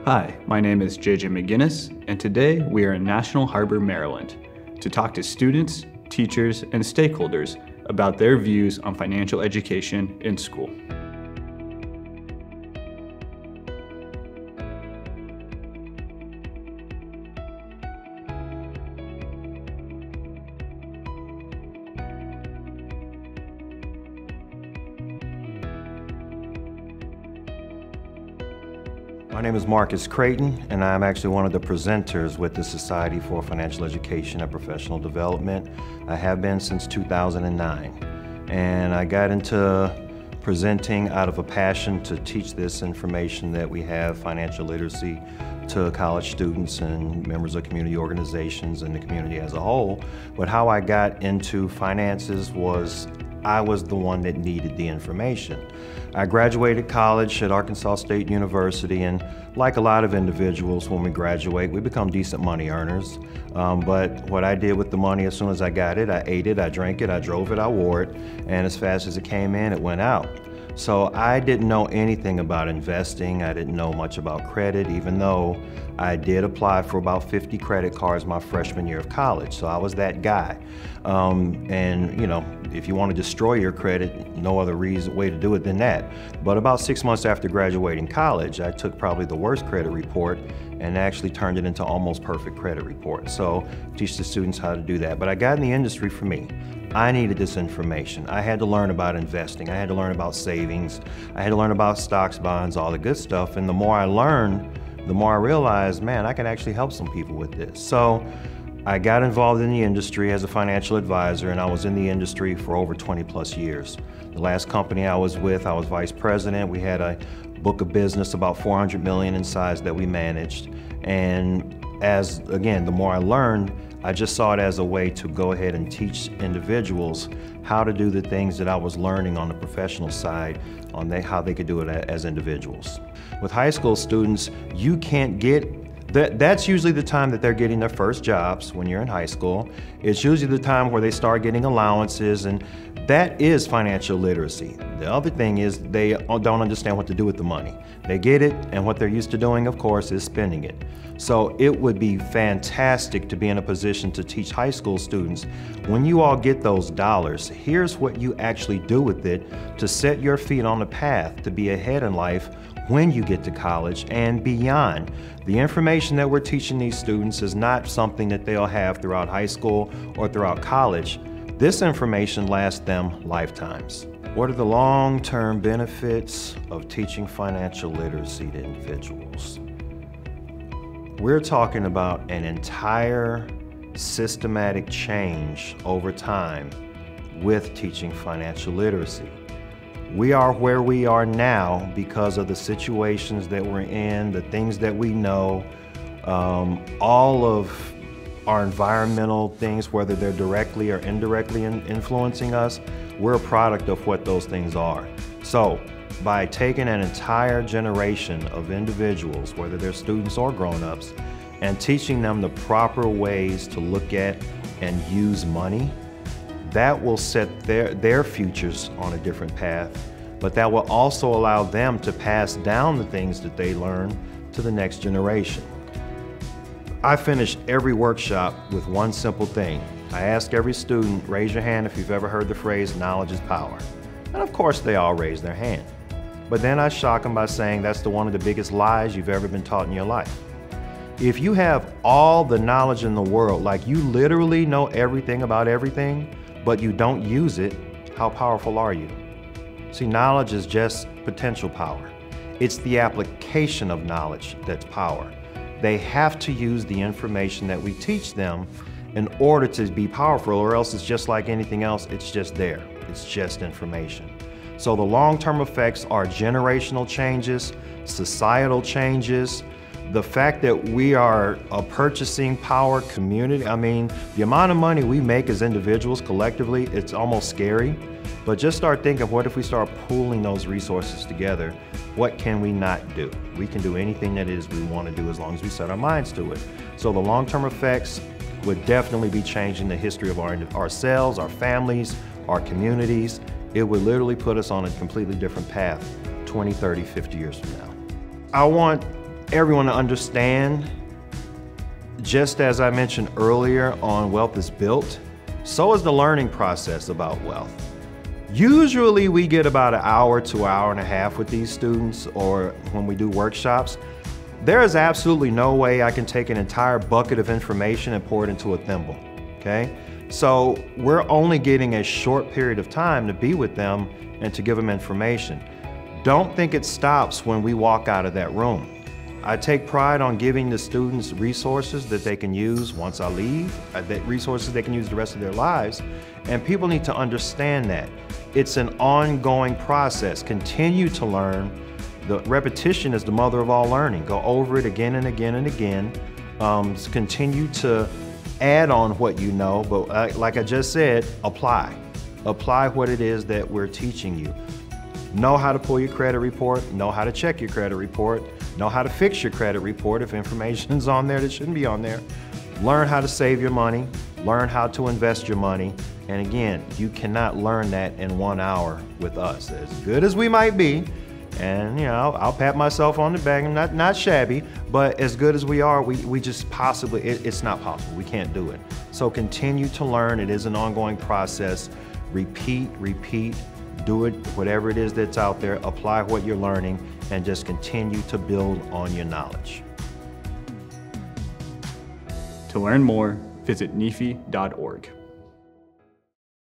Hi, my name is JJ McGinnis, and today we are in National Harbor, Maryland, to talk to students, teachers, and stakeholders about their views on financial education in school. My name is Marcus Creighton, and I'm actually one of the presenters with the Society for Financial Education and Professional Development. I have been since 2009, and I got into presenting out of a passion to teach this information that we have, financial literacy, to college students and members of community organizations and the community as a whole. But how I got into finances was I was the one that needed the information. I graduated college at Arkansas State University, and like a lot of individuals, when we graduate, we become decent money earners. But what I did with the money, as soon as I got it, I ate it, I drank it, I drove it, I wore it, and as fast as it came in, it went out. So I didn't know anything about investing. I didn't know much about credit, even though I did apply for about 50 credit cards my freshman year of college. So I was that guy. And you know, if you want to destroy your credit, no other way to do it than that. But about 6 months after graduating college, I took probably the worst credit report and actually turned it into almost perfect credit report. So teach the students how to do that. But I got in the industry for me. I needed this information. I had to learn about investing. I had to learn about savings. I had to learn about stocks, bonds, all the good stuff. And the more I learned, the more I realized, man, I can actually help some people with this. So I got involved in the industry as a financial advisor, and I was in the industry for over 20 plus years. The last company I was with, I was vice president. We had a book of business about 400 million in size that we managed. And again, the more I learned, I just saw it as a way to go ahead and teach individuals how to do the things that I was learning on the professional side, on how they could do it as individuals. With high school students, you can't that's usually the time that they're getting their first jobs when you're in high school. It's usually the time where they start getting allowances, and that is financial literacy. The other thing is they don't understand what to do with the money. They get it, and what they're used to doing, of course, is spending it. So it would be fantastic to be in a position to teach high school students, when you all get those dollars, here's what you actually do with it to set your feet on the path to be ahead in life when you get to college and beyond. The information that we're teaching these students is not something that they'll have throughout high school or throughout college. This information lasts them lifetimes. What are the long-term benefits of teaching financial literacy to individuals? We're talking about an entire systematic change over time with teaching financial literacy. We are where we are now because of the situations that we're in, the things that we know, all of our environmental things, whether they're directly or indirectly influencing us, we're a product of what those things are. So by taking an entire generation of individuals, whether they're students or grown-ups, and teaching them the proper ways to look at and use money, that will set their futures on a different path, but that will also allow them to pass down the things that they learn to the next generation. I finish every workshop with one simple thing. I ask every student, raise your hand if you've ever heard the phrase, knowledge is power. And of course they all raise their hand. But then I shock them by saying that's one of the biggest lies you've ever been taught in your life. If you have all the knowledge in the world, like you literally know everything about everything, but you don't use it, how powerful are you? See, knowledge is just potential power. It's the application of knowledge that's power. They have to use the information that we teach them in order to be powerful, or else it's just like anything else, it's just there. It's just information. So the long-term effects are generational changes, societal changes, the fact that we are a purchasing power community. I mean, the amount of money we make as individuals collectively, it's almost scary. But just start thinking, what if we start pooling those resources together? What can we not do? We can do anything that it is we want to do as long as we set our minds to it. So the long-term effects would definitely be changing the history of ourselves, our families, our communities. It would literally put us on a completely different path 20, 30, 50 years from now. I want everyone to understand, just as I mentioned earlier on Wealth is Built, so is the learning process about wealth. Usually we get about an hour to an hour and a half with these students, or when we do workshops. There is absolutely no way I can take an entire bucket of information and pour it into a thimble, okay? So we're only getting a short period of time to be with them and to give them information. Don't think it stops when we walk out of that room. I take pride on giving the students resources that they can use once I leave, that resources they can use the rest of their lives, and people need to understand that. It's an ongoing process. Continue to learn. The repetition is the mother of all learning. Go over it again and again and again. Continue to add on what you know, but like I just said, apply. Apply what it is that we're teaching you. Know how to pull your credit report, know how to check your credit report, know how to fix your credit report if information's on there that shouldn't be on there. Learn how to save your money, learn how to invest your money, and again, you cannot learn that in 1 hour with us. As good as we might be, and you know, I'll pat myself on the back, I'm not shabby, but as good as we are, we just possibly, it's not possible, we can't do it. So continue to learn, it is an ongoing process. Repeat, do it, whatever it is that's out there, apply what you're learning, and just continue to build on your knowledge. To learn more, visit NEFE.org.